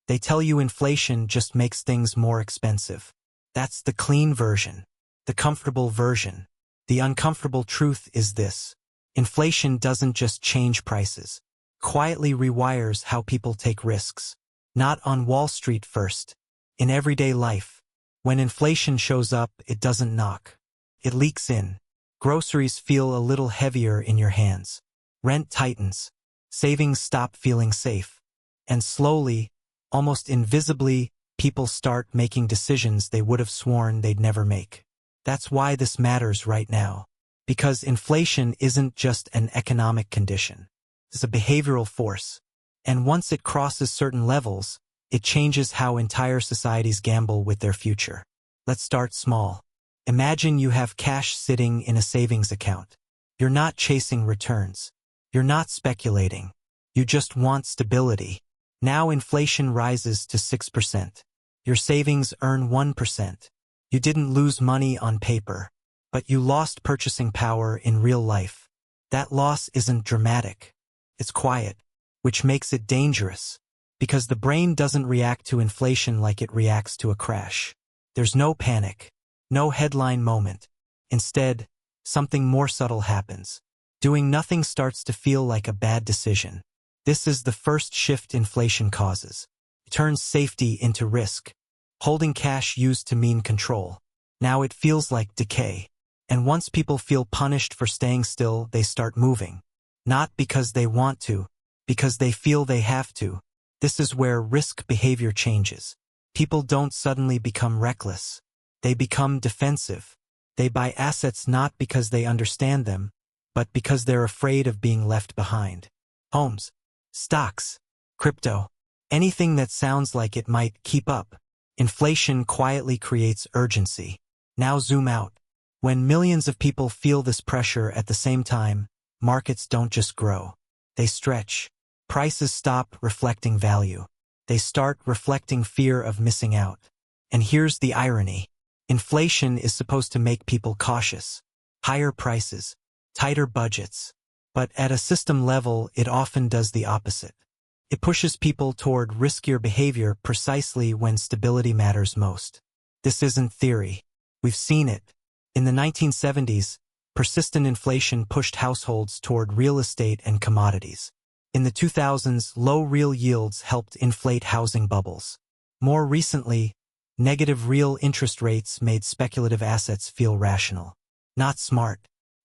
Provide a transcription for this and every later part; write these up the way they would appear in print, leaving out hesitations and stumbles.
They tell you inflation just makes things more expensive. That's the clean version, the comfortable version. The uncomfortable truth is this. Inflation doesn't just change prices. It quietly rewires how people take risks. Not on Wall Street first. In everyday life. When inflation shows up, it doesn't knock. It leaks in. Groceries feel a little heavier in your hands. Rent tightens. Savings stop feeling safe. And slowly, almost invisibly, people start making decisions they would have sworn they'd never make. That's why this matters right now. Because inflation isn't just an economic condition. It's a behavioral force. And once it crosses certain levels, it changes how entire societies gamble with their future. Let's start small. Imagine you have cash sitting in a savings account. You're not chasing returns. You're not speculating. You just want stability. Now inflation rises to 6%. Your savings earn 1%. You didn't lose money on paper, but you lost purchasing power in real life. That loss isn't dramatic. It's quiet, which makes it dangerous, because the brain doesn't react to inflation like it reacts to a crash. There's no panic, no headline moment. Instead, something more subtle happens. Doing nothing starts to feel like a bad decision. This is the first shift inflation causes. It turns safety into risk. Holding cash used to mean control. Now it feels like decay. And once people feel punished for staying still, they start moving. Not because they want to, because they feel they have to. This is where risk behavior changes. People don't suddenly become reckless. They become defensive. They buy assets not because they understand them, but because they're afraid of being left behind. Homes, stocks, crypto, anything that sounds like it might keep up. Inflation quietly creates urgency. Now zoom out. When millions of people feel this pressure at the same time, markets don't just grow. They stretch. Prices stop reflecting value. They start reflecting fear of missing out. And here's the irony. Inflation is supposed to make people cautious. Higher prices, tighter budgets. But at a system level, it often does the opposite. It pushes people toward riskier behavior precisely when stability matters most. This isn't theory. We've seen it. In the 1970s, persistent inflation pushed households toward real estate and commodities. In the 2000s, low real yields helped inflate housing bubbles. More recently, negative real interest rates made speculative assets feel rational. Not smart.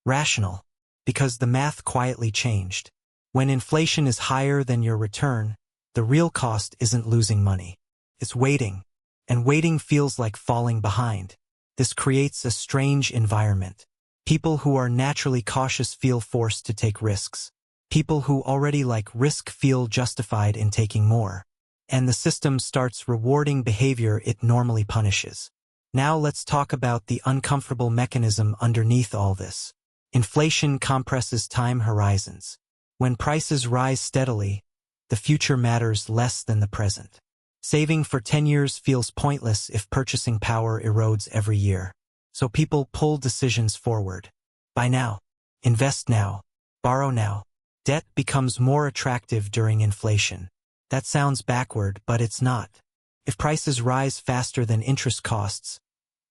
Rational. Because the math quietly changed. When inflation is higher than your return, the real cost isn't losing money. It's waiting. And waiting feels like falling behind. This creates a strange environment. People who are naturally cautious feel forced to take risks. People who already like risk feel justified in taking more. And the system starts rewarding behavior it normally punishes. Now let's talk about the uncomfortable mechanism underneath all this. Inflation compresses time horizons. When prices rise steadily, the future matters less than the present. Saving for 10 years feels pointless if purchasing power erodes every year. So people pull decisions forward. Buy now. Invest now. Borrow now. Debt becomes more attractive during inflation. That sounds backward, but it's not. If prices rise faster than interest costs,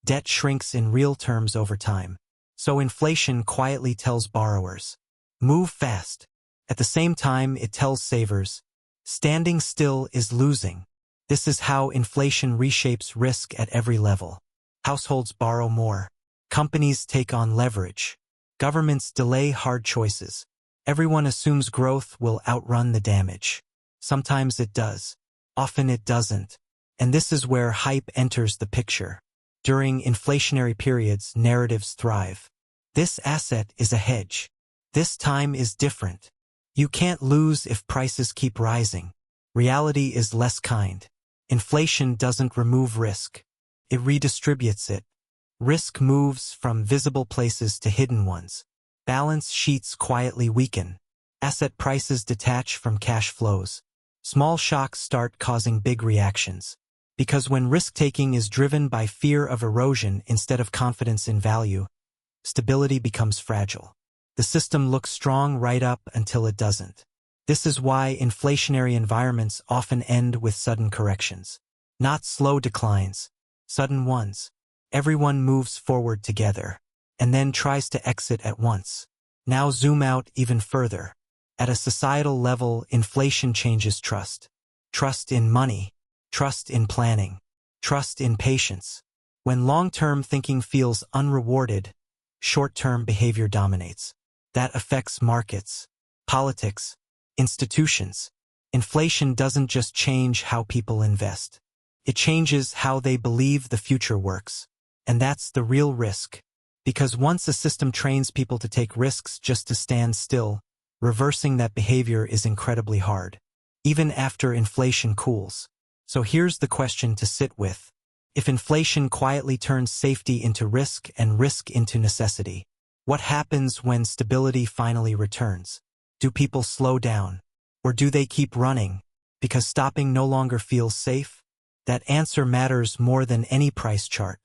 debt shrinks in real terms over time. So inflation quietly tells borrowers, move fast. At the same time, it tells savers, standing still is losing. This is how inflation reshapes risk at every level. Households borrow more. Companies take on leverage. Governments delay hard choices. Everyone assumes growth will outrun the damage. Sometimes it does. Often it doesn't. And this is where hype enters the picture. During inflationary periods, narratives thrive. This asset is a hedge. This time is different. You can't lose if prices keep rising. Reality is less kind. Inflation doesn't remove risk. It redistributes it. Risk moves from visible places to hidden ones. Balance sheets quietly weaken. Asset prices detach from cash flows. Small shocks start causing big reactions. Because when risk-taking is driven by fear of erosion instead of confidence in value, stability becomes fragile. The system looks strong right up until it doesn't. This is why inflationary environments often end with sudden corrections. Not slow declines, sudden ones. Everyone moves forward together, and then tries to exit at once. Now zoom out even further. At a societal level, inflation changes trust. Trust in money, trust in planning, trust in patience. When long-term thinking feels unrewarded, short-term behavior dominates. That affects markets, politics, institutions. Inflation doesn't just change how people invest. It changes how they believe the future works. And that's the real risk. Because once a system trains people to take risks just to stand still, reversing that behavior is incredibly hard, even after inflation cools. So here's the question to sit with. If inflation quietly turns safety into risk and risk into necessity, what happens when stability finally returns? Do people slow down? Or do they keep running because stopping no longer feels safe? That answer matters more than any price chart.